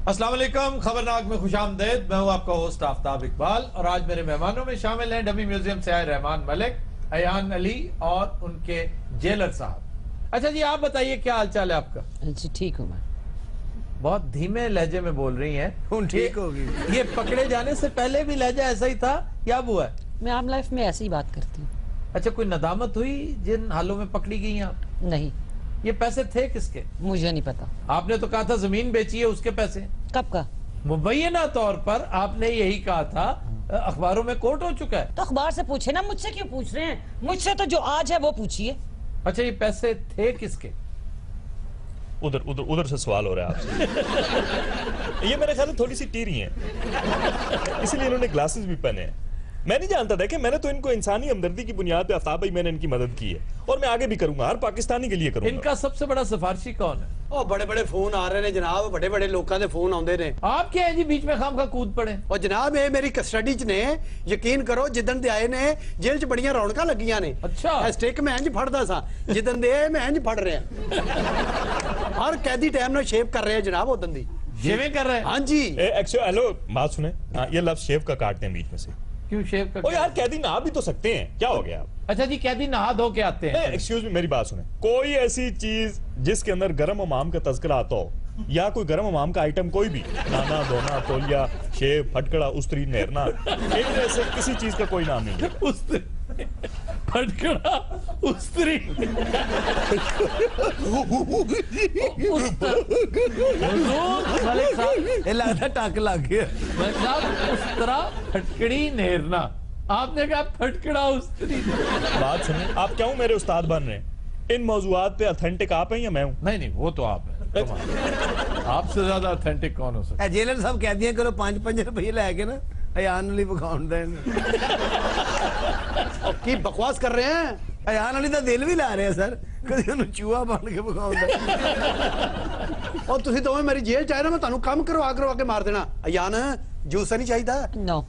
अस्सलाम वालेकुम, खबरनाक में खुशामदीद। मैं हूं आपका होस्ट आफ्ताब इकबाल और आज मेरे मेहमानों में शामिल हैं डमी म्यूजियम से आए रहमान मलिक, अयान अली और उनके जेलर साहब। अच्छा जी, आप बताइए क्या हाल चाल है आपका? जी ठीक हूँ मैं। बहुत धीमे लहजे में बोल रही हैं। ठीक होगी। ये पकड़े जाने से पहले भी लहजा ऐसा ही था, क्या हुआ है? मैं आम लाइफ में ऐसे ही बात करती हूँ। अच्छा, कोई नदामत हुई जिन हालों में पकड़ी गई आप? नहीं, ये पैसे थे किसके? मुझे नहीं पता। आपने तो कहा था जमीन बेची है, उसके पैसे? कब का? मुबैना तौर पर आपने यही कहा था, अखबारों में कोट हो चुका है। तो अखबार से पूछे ना, मुझसे क्यों पूछ रहे हैं? मुझसे तो जो आज है वो पूछिए। अच्छा, ये पैसे थे किसके? उधर उधर उधर से सवाल हो रहा है आपसे। ये मेरे ख्याल में थोड़ी सी टीरी हैं, इसीलिए इन्होंने ग्लासेस भी पहने हैं। मैं नहीं जानता था कि मैंने तो इनको इंसानी हमदर्दी की बुनियाद पे आफ्ताब भाई मैंने इनकी मदद की है और मैं आगे भी करूंगा, हर पाकिस्तानी के लिए करूंगा। इनका सबसे बड़ा सिफारशी कौन है? ओ बड़े बड़े फोन आ रहे हैं जनाब, बड़े बड़े लोगों के फोन आते हैं। आप क्या है जी बीच में खाम खा कूद पड़े? और जनाब ये मेरी कस्टडी च ने, यकीन करो जिदन दे आए ने जेल च बड़ियां रौनकां लगियां ने। अच्छा। स्टिक मैं इंज फड़दा सा, जिदन दे मैं इंज फड़ रहा। हर कैदी टाइम ना शेव कर रहे हैं जनाब, उदन दी शेविंग कर रहे हैं? हाँ जी। हेलो, बात सुने। हाँ, ये लफ्ज शेव का काटते हैं बीच में से। क्यों शेव कर? ओ यार, कैदी नहा भी तो सकते हैं, क्या हो गया? अच्छा जी, कैदी नहा धो के आते हैं? एक्सक्यूज मी, मेरी बात सुने। कोई ऐसी चीज जिसके अंदर गरम हमाम का तस्करा आता हो, या कोई गरम हमाम का आइटम कोई भी, नहाना धोना, तौलिया, शेव, फटकड़ा, उस्तरी, नहरना, इनमें से किसी चीज का कोई नाम नहीं है। फटकड़ा, उस्तरी, लगता टक लग गया। मतलब उस्तरा, फटकड़ी, नेरना। आपने कहा फटकड़ा, उस्तरी। बात सुनिए, आप क्यों मेरे उस्ताद बन रहे हैं? इन मौजूआत पे ऑथेंटिक आप हैं या मैं हूं? नहीं नहीं, वो तो आप है। आपसे ज्यादा ऑथेंटिक कौन हो सकता है? जेलर साहब कहती हैं करो 5-5 रुपये लैके ना अयान अली बखाउन देन। की बकवास कर रहे हैं? अयान अली तो दिल भी ला रहे हैं सर, कभी उन्हें चूहा बन के बखाउन देन। और तुसी दोवें मेरी जेल चाहे ना, मैं तुहानू काम करवा के मार देना। अयान जूस नहीं चाहिए? नो।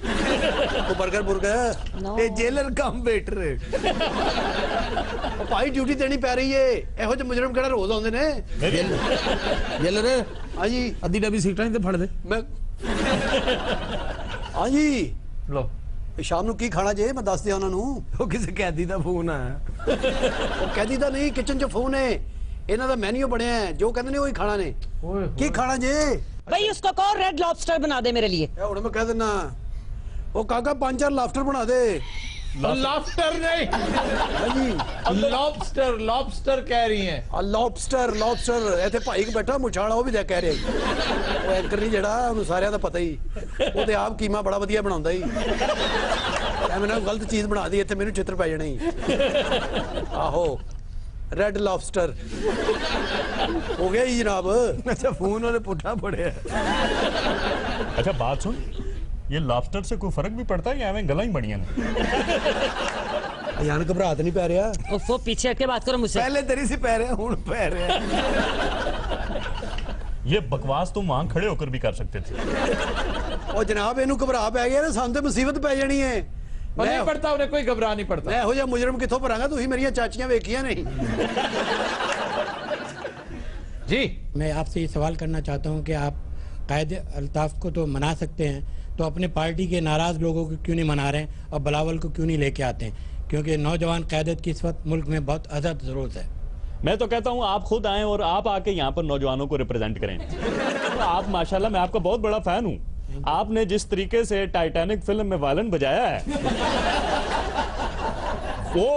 तो बर्गर बुर्गर No. ये जेलर कम बेटर है। भाई ड्यूटी देनी पै रही है, ਇਹੋ ਜਿਹੇ ਮੁਜਰਮ ਕਿਹੜਾ ਰੋਜ਼ ਆਉਂਦੇ ਨੇ? जेलर हाँ जी, अद्धी डब्बी सीटा नहीं तो फड़ दे। मैं हाँ जी, लो शाम ਨੂੰ ਕੀ ਖਾਣਾ ਜੇ? ਮੈਂ ਦੱਸ ਦਿਆਂ ਉਹਨਾਂ ਨੂੰ। ਉਹ ਕਿਸੇ ਕੈਦੀ ਦਾ ਫੋਨ ਆਇਆ। ਉਹ ਕੈਦੀ ਦਾ ਨਹੀਂ, ਕਿਚਨ 'ਚ ਫੋਨ ਹੈ, ਇਹਨਾਂ ਦਾ ਮੈਨੂ ਬਣਿਆ ਹੈ, ਜੋ ਕਹਿੰਦੇ ਨੇ ਉਹੀ ਖਾਣਾ ਨੇ। ਕੀ ਖਾਣਾ ਜੇ? भाई उसको कहो रेड लॉबस्टर बना दे मेरे लिए। ਹੁਣ ਮੈਂ ਕਹਿ ਦਿੰਨਾ, ਉਹ ਕਾਕਾ 5-4 ਲਾਫਟਰ ਬਣਾ ਦੇ। लॉबस्टर नहीं, हाँ जी, लॉबस्टर, लॉबस्टर कह रही हैं। Lobster lobster. ਇੱਥੇ ਭਾਈ ਬੈਠਾ ਮੁਛਾਲਾ, ਉਹ ਵੀ ਦੇ ਕਹਿ ਰਿਹਾ। ਉਹ ਐਂਕਰ ਨਹੀਂ ਜਿਹੜਾ, ਉਹਨੂੰ ਸਾਰਿਆਂ ਦਾ ਪਤਾ ਹੀ, ਉਹ ਤੇ ਆਪ ਕੀਮਾ ਬੜਾ ਵਧੀਆ ਬਣਾਉਂਦਾ ਹੀ। ਐਵੇਂ ਨਾ ਗਲਤ ਚੀਜ਼ ਬਣਾ ਦੀ ਇੱਥੇ, ਮੈਨੂੰ ਚਿੱਤਰ ਪੈ ਜਾਣਾ ਹੀ। ਆਹੋ, रेड लॉबस्टर हो गया ही जनाब। अच्छा, फोन वाले पुट्ठा पड़े। अच्छा बात सुन, ये लॉबस्टर से कोई फर्क भी पड़ता है या हमें गला ही बढ़िया ने? यान घबराहट नहीं पै रहा? वो पीछे हट के बात करो मुझसे। पहले तेरी से पै रहा, हुण पै रहा। ये बकवास तुम वहां खड़े होकर भी कर सकते थे। ओ जनाब, इनू घबरा पै गया ना, सानू ते मुसीबत पै जानी है। नहीं पड़ता, उन्हें कोई घबरा नहीं पड़ता। मैं हो जा मुजरम किथों भरांगा? तुसीं मेरियां चाचियां वेखियां नहीं? जी, मैं आपसे ये सवाल करना चाहता हूँ कि आप कायद अल्ताफ को तो मना सकते हैं, तो अपने पार्टी के नाराज़ लोगों को क्यों नहीं मना रहे हैं और बिलावल को क्यों नहीं लेके आते हैं? क्योंकि नौजवान क़यादत की इस वक्त मुल्क में बहुत अज़द ज़रूरत है। मैं तो कहता हूँ आप खुद आएं और आप आके यहाँ पर नौजवानों को रिप्रेजेंट करें। आप माशाल्लाह, मैं आपका बहुत बड़ा फैन हूँ। आपने जिस तरीके से टाइटैनिक फिल्म में वायलिन बजाया है, वो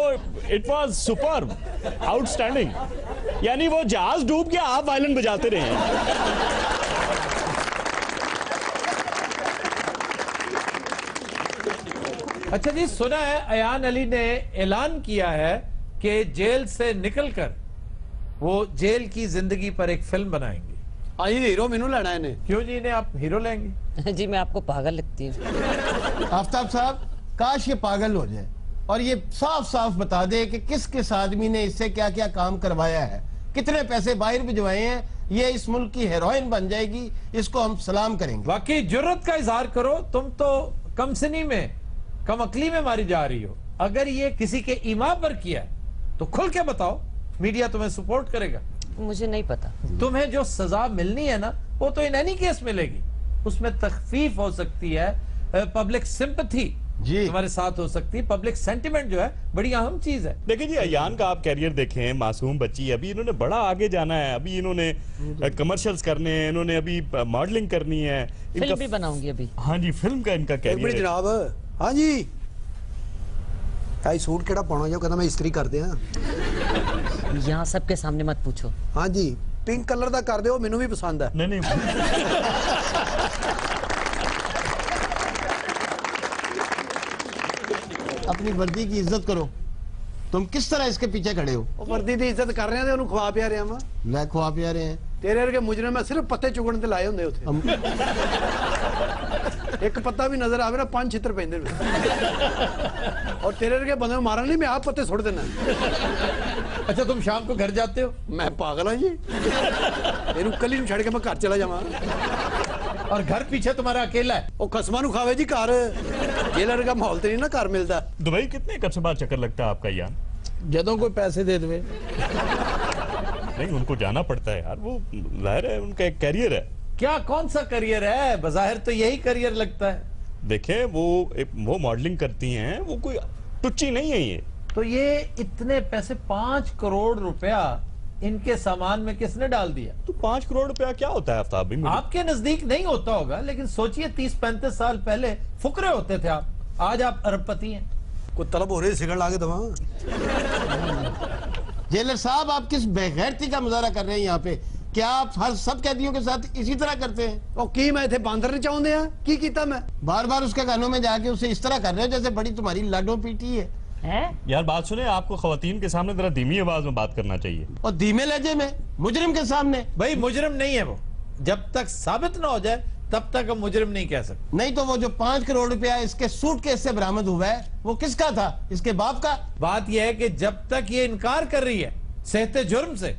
इट वाज सुपर्ब, आउटस्टैंडिंग। यानी वो जहाज डूब गया, आप वायलिन बजाते रहे। अच्छा जी, सुना है अयान अली ने ऐलान किया है कि जेल से निकलकर वो जेल की जिंदगी पर एक फिल्म बनाएंगे। हाँ जी, हीरो मैनू लेना है इन्हें। क्यों जी, इन्हें आप हीरो लेंगे? जी मैं आपको पागल लगती हूँ। आफ्ताब साहब, काश ये पागल हो जाए और ये साफ साफ बता दे कि किस किस आदमी ने इससे क्या क्या काम करवाया है, कितने पैसे बाहर भिजवाए हैं। ये इस मुल्क की हीरोइन बन जाएगी, इसको हम सलाम करेंगे। वाकई जुर्रत का इजहार करो, तुम तो कमसनी में, कम अकली में मारी जा रही हो। अगर ये किसी के ईमा पर किया है तो खुल के बताओ, मीडिया तुम्हें सपोर्ट करेगा। मुझे नहीं पता। तुम्हें जो सजा मिलनी है ना, वो तो इन एनी केस मिलेगी। उसमें तखफीफ हो सकती है, पब्लिक सिंपैथी जी। तुम्हारे साथ हो सकती है, पब्लिक सेंटिमेंट जो है बड़ी अहम चीज है। देखिए जी, अयान का आप कैरियर देखें, मासूम बच्ची, अभी इन्होंने बड़ा आगे जाना है, अभी इन्होंने कमर्शियल्स करने हैं, इन्होंने अभी मॉडलिंग करनी है, फिल्म भी बनाऊंगी अभी। हाँ जी, फिल्म का इनका बड़ी कैरियर है। जनाब, हाँ जी, भाई सूट केड़ा पाना जो कहता मैं इस्त्री कर दिया। यहाँ सबके सामने मत पूछो। हाँ जी, पिंक कलर का कर दो, मैनू भी पसंद है। नहीं अपनी वर्दी की इज्जत करो। तुम किस तरह इसके पीछे खड़े हो? ਉਹ ਵਰਦੀ ਦੀ ਇੱਜ਼ਤ ਕਰ ਰਹੇ ਆ ਤੇ ਉਹਨੂੰ ਖਵਾ ਪਿਆ ਰਿਹਾ ਵਾ। ਲੈ ਖਵਾ ਪਿਆ ਰਹੇ हैं। ਤੇਰੇ ਵਰਗੇ ਮੁਜਰਮ ਮੈਂ ਸਿਰਫ ਪੱਤੇ ਚੁਗਣ ਤੇ ਲਾਏ ਹੁੰਦੇ ਉੱਥੇ। ਇੱਕ ਪੱਤਾ ਵੀ ਨਜ਼ਰ ਆਵੇ ਨਾ 5 ਛਿੱਤਰ ਪੈਂਦੇ ਨੇ। ਔਰ ਤੇਰੇ ਵਰਗੇ ਬੰਦੇ ਨੂੰ ਮਾਰਨ ਲਈ ਮੈਂ ਆਪ ਪੱਤੇ ਸੁੱਟ ਦੇਣਾ। अच्छा, तुम शाम को घर जाते हो ਮੈਂ ਪਾਗਲ ਹਾਂ ਜੀ। ਇਹਨੂੰ ਕੱਲੀ ਨੂੰ ਛੱਡ ਕੇ ਮੈਂ ਘਰ ਚਲਾ ਜਾਵਾਂ। और घर पीछे तुम्हारा अकेला है। ਉਹ ਖਸਮਾਂ ਨੂੰ ਖਾਵੇ ਜੀ ਘਰ। ਜੇਲਰ ਦਾ ਮਾਹੌਲ ਤੇ ਨਹੀਂ ਨਾ ਘਰ ਮਿਲਦਾ। दुबई कितने कब से बाद चक्कर लगता है आपका यान? जदों कोई पैसे दे दे। नहीं, उनको जाना पड़ता है यार, वो जाहिर है उनका एक कैरियर है। क्या कौन सा करियर है? बज़ाहिर तो यही करियर लगता है। देखें, वो मॉडलिंग करती हैं, वो कोई टुच्ची नहीं है ये। तो ये इतने पैसे 5 करोड़ रुपया इनके सामान में किसने डाल दिया? तो 5 करोड़ रुपया क्या होता है आफ्ताब भाई? आपके नजदीक नहीं होता होगा, लेकिन सोचिए 30-35 साल पहले फुकरे होते थे आप, आज आप अरबपति हैं। ਕੋਈ ਤਲਬ ਹੋ ਰਹੀ ਸਿਗਣ ਲਾ ਕੇ ਦਵਾਂ। जेलर साहब, आप किस बेगैरती का मुजाहरा कर रहे हैं यहाँ पे? क्या आप हर सब कैदियों के साथ इसी तरह करते हैं? ਉਹ ਕੀ ਮੈਂ ਇੱਥੇ ਬਾਂਦਰ ਨਹੀਂ ਚਾਹੁੰਦੇ ਆ? ਕੀ ਕੀਤਾ ਮੈਂ? बार बार उसके कानों में जाके उसे इस तरह कर रहे हो जैसे बड़ी तुम्हारी लाडो पीटी है। हैं? यार बात सुने, आपको खवातीन के सामने जरा धीमी आवाज में बात करना चाहिए। और धीमे लहजे में मुजरिम के सामने। भाई मुजरिम नहीं है वो, जब तक साबित ना हो जाए तब तक हम मुजरिम नहीं कह सकते। नहीं तो वो जो 5 करोड़ रुपया इसके सूटकेस से बरामद हुआ है वो किसका था? इसके बाप का? बात यह है कि जब तक ये इनकार कर रही है सहते जुर्म से,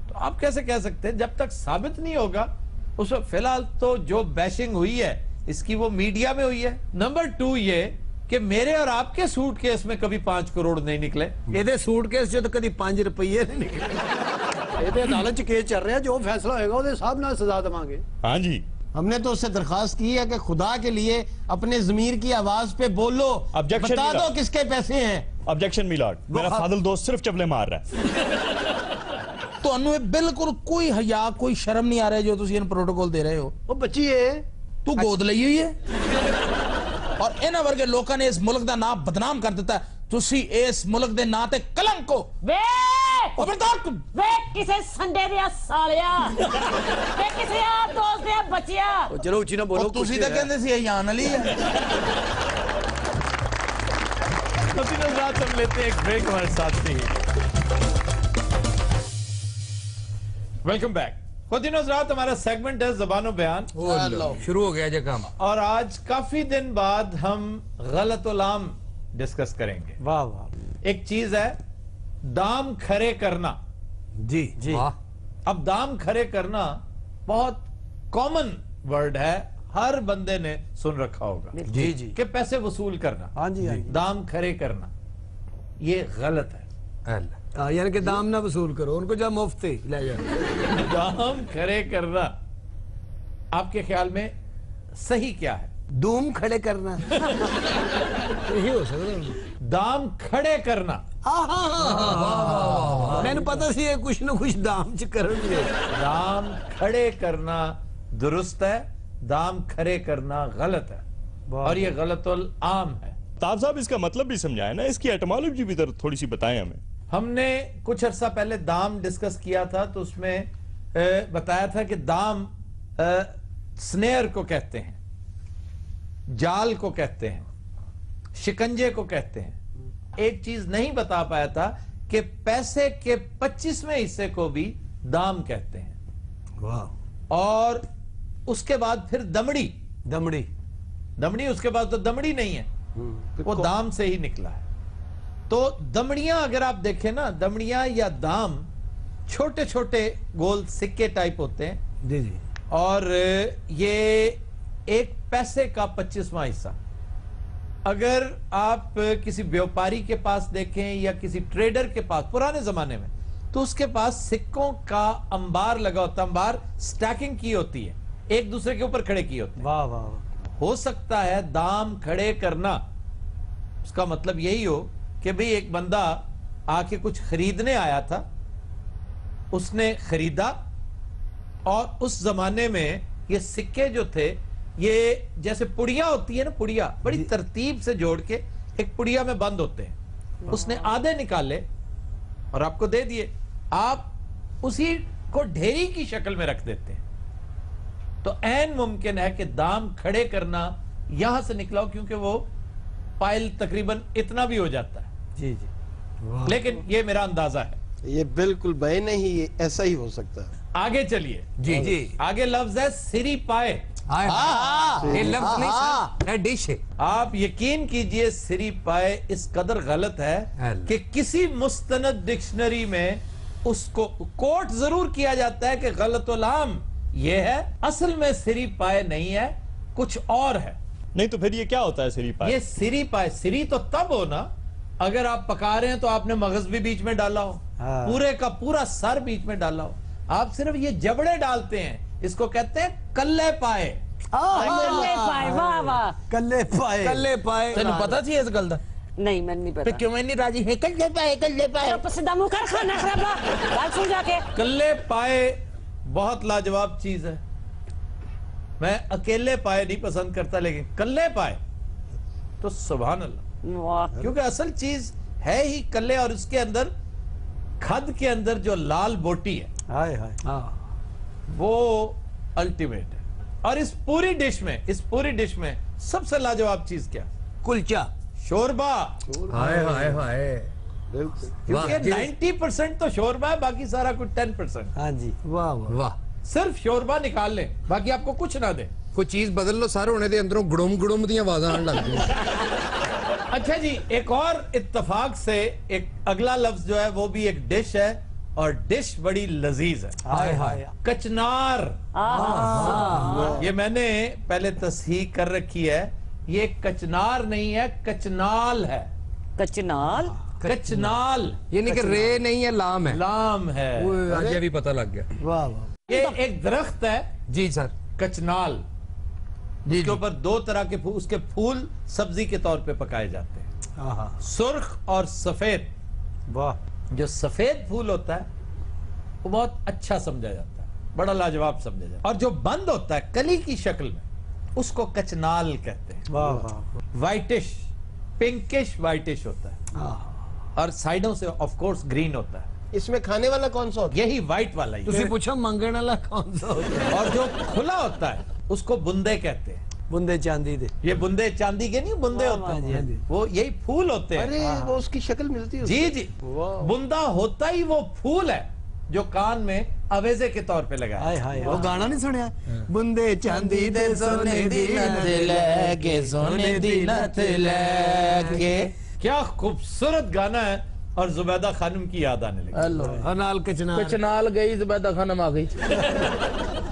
तो आप कैसे कह सकते हैं? जब तक साबित नहीं होगा उस वक्त फिलहाल तो जो बैशिंग हुई है इसकी वो मीडिया में हुई है। नंबर 2 ये कि मेरे और आपके सूटकेस में कभी 5 करोड़ नहीं निकले। ਇਹਦੇ ਸੂਟਕੇਸ ਚ ਤਾਂ ਕਦੀ 5 ਰੁਪਏ ਨਹੀਂ ਨਿਕਲੇ। ਇਹਦੇ ਅਦਾਲਤ ਚ ਕੇਸ ਚੱਲ ਰਿਹਾ, ਜੋ ਫੈਸਲਾ ਹੋਏਗਾ ਉਹਦੇ ਹਿਸਾਬ ਨਾਲ ਸਜ਼ਾ ਦੇਵਾਂਗੇ। हाँ जी, हमने तो उससे दरखास्त की है कि खुदा के लिए अपने जमीर की आवाज पे बोलो, Objection बता मिला। दो किसके पैसे हैं। ऑब्जेक्शन मिलॉर्ड, मेरा फादल दोस्त सिर्फ चपले मार रहा है। ਤੁਹਾਨੂੰ ਇਹ ਬਿਲਕੁਲ ਕੋਈ ਹਯਾ ਕੋਈ ਸ਼ਰਮ ਨਹੀਂ ਆ ਰਿਹਾ ਜੋ ਤੁਸੀਂ ਇਹਨੂੰ ਪ੍ਰੋਟੋਕਾਲ ਦੇ ਰਹੇ ਹੋ। ਉਹ ਬੱਚੀ ਏ, ਤੂੰ ਗੋਦ ਲਈ ਹੋਈ ਹੈ ਔਰ ਇਹਨਾਂ ਵਰਗੇ ਲੋਕਾਂ ਨੇ ਇਸ ਮੁਲਕ ਦਾ ਨਾਮ ਬਦਨਾਮ ਕਰ ਦਿੱਤਾ। ਤੁਸੀਂ ਇਸ ਮੁਲਕ ਦੇ ਨਾਂ ਤੇ ਕਲੰਕ ਹੋ। वे ਖਬਰਦਾਰ ਤੂੰ। वे किसे संडे दिया सालिया वे किसे यार दोस्त दिया बचिया। ਉਹ ਚਲੋ ਉੱਚੀ ਨਾ ਬੋਲੋ। ਤੁਸੀਂ ਤਾਂ ਕਹਿੰਦੇ ਸੀ ਇਹ ਜਾਨ ਵਾਲੀ ਹੈ। तो तीनों रात हम लेते हैं एक ब्रेक, हमारे साथ से वेलकम बैक। खुदिनोज रात हमारा सेगमेंट है ज़बानो बयान, शुरू हो गया जो काम। और आज काफी दिन बाद हम गलत उलाम डिस्कस करेंगे। ਵਾਹ ਵਾਹ एक चीज है दाम खरे करना। ਜੀ ਜੀ। अब दाम खरे करना बहुत कॉमन वर्ड है, हर बंदे ने सुन रखा होगा जी जी। कि पैसे वसूल करना, हाँ जी, हाँ जी। दाम खरे करना, ये गलत है। यानी कि दाम ना वसूल करो, उनको जा मुफ्त ही ले जाओ। दाम खरे करना आपके ख्याल में सही क्या है? धूम खड़े करना यही हो सकता। दाम खड़े करना। मैंने पता सी ये कुछ ना कुछ दाम च करेंगे। दाम खड़े करना दुरुस्त है, दाम खरे करना गलत है, और ये गलतुल आम है। ताब साहब, इसका मतलब भी समझाए ना, इसकी एटमोलॉजी भी थोड़ी सी बताएं हमें। हमने कुछ अरसा पहले दाम डिस्कस किया था, तो उसमें बताया था कि दाम स्नेयर को कहते हैं, जाल को कहते हैं, शिकंजे को कहते हैं। एक चीज नहीं बता पाया था कि पैसे के 25वें हिस्से को भी दाम कहते हैं। वाह। और उसके बाद फिर दमड़ी। दमड़ी दमड़ी उसके बाद तो दमड़ी नहीं है, वो दाम से ही निकला है। तो दमड़ियां अगर आप देखें ना, दमड़ियां या दाम छोटे छोटे गोल सिक्के टाइप होते हैं, जी जी। और ये एक पैसे का 25वां हिस्सा। अगर आप किसी व्यापारी के पास देखें या किसी ट्रेडर के पास पुराने जमाने में, तो उसके पास सिक्कों का अंबार लगा होता है, अंबार स्टैकिंग की होती है, एक दूसरे के ऊपर खड़े किए होते हैं। वाह वाह। हो सकता है दाम खड़े करना, उसका मतलब यही हो कि भाई एक बंदा आके कुछ खरीदने आया था, उसने खरीदा, और उस जमाने में ये सिक्के जो थे, ये जैसे पुड़िया होती है ना, पुड़िया बड़ी तरतीब से जोड़ के एक पुड़िया में बंद होते हैं, उसने आधे निकाले और आपको दे दिए, आप उसी को ढेरी की शक्ल में रख देते हैं। तो ऐन मुमकिन है कि दाम खड़े करना यहां से निकला हो, क्योंकि वो पाइल तकरीबन इतना भी हो जाता है। जी जी। लेकिन ये मेरा अंदाजा है। ये बिल्कुल भाई नहीं, ये ऐसा ही हो सकता है। आगे चलिए जी जी। आगे लफ्ज है सिरी पाए। ये लफ्ज नहीं सर, ये डिश है। आप यकीन कीजिए सिरी पाए इस कदर गलत है अल्लाह। कि किसी मुस्तनद डिक्शनरी में उसको कोट जरूर किया जाता है कि गलतुलाम ये है, असल में सिरी पाए नहीं है, कुछ और है। नहीं तो फिर ये क्या होता है सिरी पाए? ये सिरी पाए, सिरी तो तब हो ना अगर आप पका रहे हैं तो आपने मगज भी बीच में डाला हो, हाँ। पूरे का पूरा सर बीच में डाला हो। आप सिर्फ ये जबड़े डालते हैं, इसको कहते हैं कल्ले पाए। कल्ले पाए, वाह वाह। कल्ले पाए। कल्ले पाए तेन पता थी इस गल दा? नहीं मैंने नहीं फिर पता। क्यों नहीं राजी है? कल्ले पाए, कल्ले पाए। तो पसीदा मुंह कर खाना खराबा बात सुन जाके। कल्ले पाए बहुत लाजवाब चीज है। मैं अकेले पाए नहीं पसंद करता, लेकिन कल्ले पाए तो सुभान अल्लाह, वाह। क्योंकि असल चीज है ही कल्ले, और उसके अंदर खद के अंदर जो लाल बोटी है हाय हाय। वो अल्टीमेट है। और इस पूरी डिश में सबसे लाजवाब चीज क्या? कुलचा। शोरबा। हाय हाय हाय। बिल्कुल। क्योंकि 90% तो शोरबा है, बाकी सारा कुछ 10%। हाँ जी। वाह वाह वाह। सिर्फ शोरबा निकाल लें, बाकी आपको कुछ ना दे। कोई चीज बदल लो सारे होने दे अंदरों गुड़ुम गुड़ुम दी आवाज़ आने लग गई। अच्छा जी, एक और इत्तफाक से एक अगला लफ्ज जो है वो भी एक डिश है, और डिश बड़ी लजीज है। हाय हाय। कचनार। ये मैंने पहले तस्हीह कर रखी है, ये कचनार नहीं है, कचनाल है। कचनाल। कचनाल ये नहीं कि रे नहीं है, लाम है। लाम है। ओए, आज ये भी पता लग गया। वाह वाह। ये एक दरख्त है जी सर। कचनाल, जी जिसके ऊपर दो तरह के फूल, उसके फूल सब्जी के तौर पे पकाए जाते हैं, हाँ हाँ। सुर्ख और सफेद। वाह। जो सफेद फूल होता है वो बहुत अच्छा समझा जाता है, बड़ा लाजवाब समझा जाता है, और जो बंद होता है कली की शक्ल में, उसको कचनाल कहते हैं। वाह वाह। वाइटिश, पिंकिश वाइटिश होता है, और साइडों से ऑफ कोर्स ग्रीन होता है। इसमें खाने वाला कौन सा होता है? यही वाइट वाला ही तुसी है। पूछो मंगने वाला कौन सा होता है? और जो खुला होता है उसको बुंदे कहते हैं। बुंदे चांदी दे। ये बुंदे चांदी के नहीं, बुंदे होते हाँ जी, हाँ जी। हैं, वो यही फूल होते हैं। अरे वो उसकी शक्ल मिलती है जी उससे। जी, वाह। बुंदा होता ही वो फूल है जो कान में अवेजे के तौर पे लगा हाय है। हाय। वो गाना नहीं सुनिया? बुंदे चांदी दे सोने दी नथ लेके, सोने दी नथ लेके। क्या खूबसूरत गाना है, और जुबैदा खानम की याद आने लगी। हेलो। अनाल कचनार। कचनाल गई जुबैदा खानम आ गई।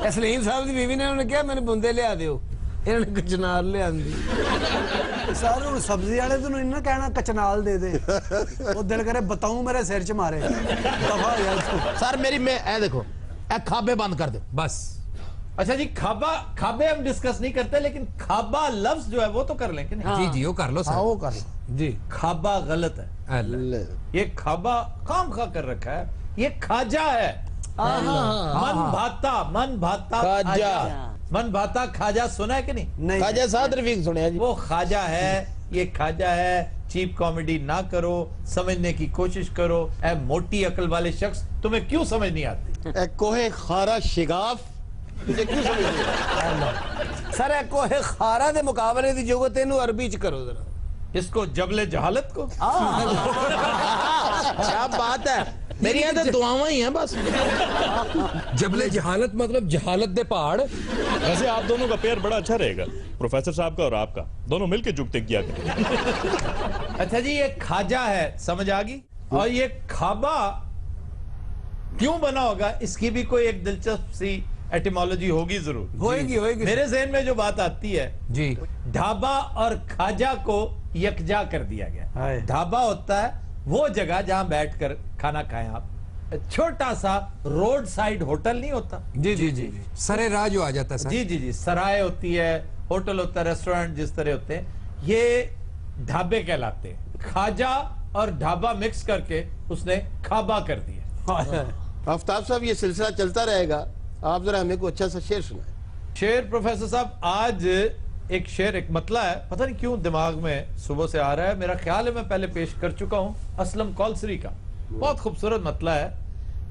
असलीम साहब की बीवी ने उन्हें कहा मैंने बुंदे लिया दियो, इन्होंने कचनार ले आंदी। सारे हुण सब्जी वाले तो नहीं ना कहना कचनाल दे दे। वो दिल करे बताऊं मेरे सिर च मारे। दफा हो यार तू। सर मेरी मैं ए देखो, ए खाबे बंद कर दो बस। अच्छा जी, खाबे हम डिस्कस नहीं करते, लेकिन खाबा लफ्ज जो है वो तो कर लें कि नहीं? जी जी वो कर लो सर। वो कर लो। जी। खाबा गलत है, अल्लाह। ये खाबा खाम खा कर रखा है, ये खाजा है। मन भाता खाजा। मन भाता खाजा सुना है कि नहीं? नहीं। खाजा साद रफीक सुने जी। वो खाजा है, ये खाजा है। चीप कॉमेडी ना करो, समझने की कोशिश करो। ऐ मोटी अकल वाले शख्स, तुम्हें क्यों समझ नहीं आती? ए कोहे खारा शिगाफ तुझे क्यों समझ नहीं आता? सर ए कोहे खारा दे मुकाबले दी जगह तेनू अरबी च करो जरा। इसको जबले जहालत को। क्या बात है, मेरी यहाँ तो दुआवां ही हैं बस। जबले जहालत मतलब जहालत दे पहाड़। वैसे आप दोनों का पेयर बड़ा अच्छा रहेगा, प्रोफेसर साहब का और आपका, दोनों मिलके जुगते किया करें। अच्छा जी, ये खाजा है, समझ आ गई? और ये खाबा क्यों बना होगा, इसकी भी कोई एक दिलचस्प सी एटिमोलॉजी होगी जरूर। होएगी होएगी। मेरे जहन में जो बात आती है, जी। ढाबा और खाजा को यकजा कर दिया गया। हाय। ढाबा होता है वो जगह जहां बैठकर खाना खाएं आप, छोटा सा रोड साइड होटल नहीं होता, जी जी जी सरे राह जो आ जाता है सर। जी जी जी, सराय होती है, होटल होता है, रेस्टोरेंट जिस तरह होते हैं, ये ढाबे कहलाते हैं। खाजा और ढाबा मिक्स करके उसने खाबा कर दिया। आफ्ताब साहब ये सिलसिला चलता रहेगा, आप जरा हमें को अच्छा सा शेर सुनाए। शेर प्रोफेसर साहब, आज एक शेर, एक मतला है, पता नहीं क्यों दिमाग में सुबह से आ रहा है, मेरा ख्याल है मैं पहले पेश कर चुका हूं, असलम कौलसरी का। बहुत खूबसूरत मतला है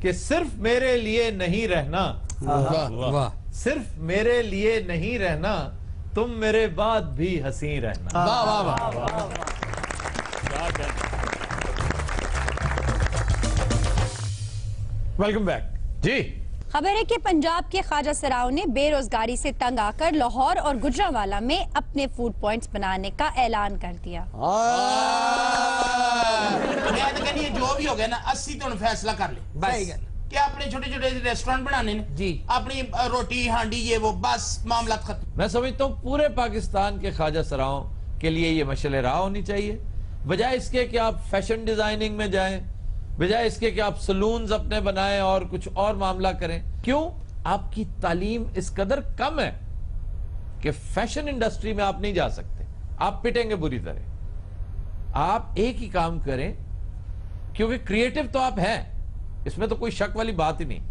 कि सिर्फ मेरे लिए नहीं रहना, वाह सिर्फ मेरे लिए नहीं रहना, तुम मेरे बाद भी हंसी रहना। वाह वाह वाह। वेलकम बैक जी। खबर है कि पंजाब के ख्वाजा सराओं ने बेरोजगारी से तंग आकर लाहौर और गुजरांवाला में अपने फूड पॉइंट्स बनाने का ऐलान कर दिया। मैं तो कहनी जो भी हो गया ना, 80 तो फैसला कर ले बस कि अपने छोटे छोटे रेस्टोरेंट बनाने ने जी, अपनी रोटी हांडी ये वो, बस मामला खत्म। मैं समझता हूँ पूरे पाकिस्तान के ख्वाजा सराओं के लिए ये मशअल राह होनी चाहिए, बजाय इसके कि आप फैशन डिजाइनिंग में जाएं, बजाय इसके कि आप सलून्स अपने बनाएं और कुछ और मामला करें। क्यों? आपकी तालीम इस कदर कम है कि फैशन इंडस्ट्री में आप नहीं जा सकते, आप पिटेंगे बुरी तरह। आप एक ही काम करें, क्योंकि क्रिएटिव तो आप हैं, इसमें तो कोई शक वाली बात ही नहीं।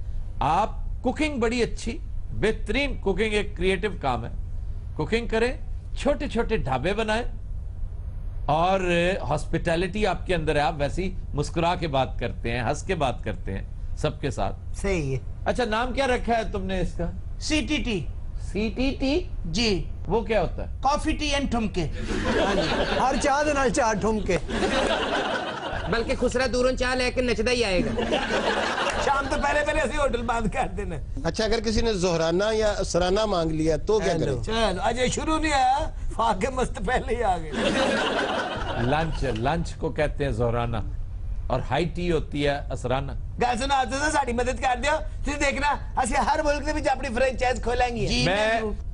आप कुकिंग बड़ी अच्छी, बेहतरीन कुकिंग एक क्रिएटिव काम है, कुकिंग करें, छोटे छोटे ढाबे बनाएं, और हॉस्पिटैलिटी आपके अंदर है, आप वैसी मुस्कुरा के बात करते हैं, हंस के बात करते हैं सबके साथ। सही है। अच्छा, नाम क्या रखा है तुमने इसका? CTT। CTT जी, वो क्या होता है? कॉफी टी एंड ठुमके। हर चाह दे नाल चार ठुमके, बल्कि खुसरा दूरों चाह लेके नचदा ही आएगा। शाम तो पहले पहले असि होटल बंद कर देना। अच्छा, अगर किसी ने जोहराना या सराना मांग लिया तो क्या करें? चल अजय शुरू नहीं आया, फाके मस्त पहले ही आ गए। लंच, लंच को कहते हैं जोहराना, और हाई टी होती है असराना। गल सुनो, आज तो साड़ी मदद कर दियो, तुम देखना असि हर मुल्क में भी अपनी फ्रेंचाइज खोलेंगे।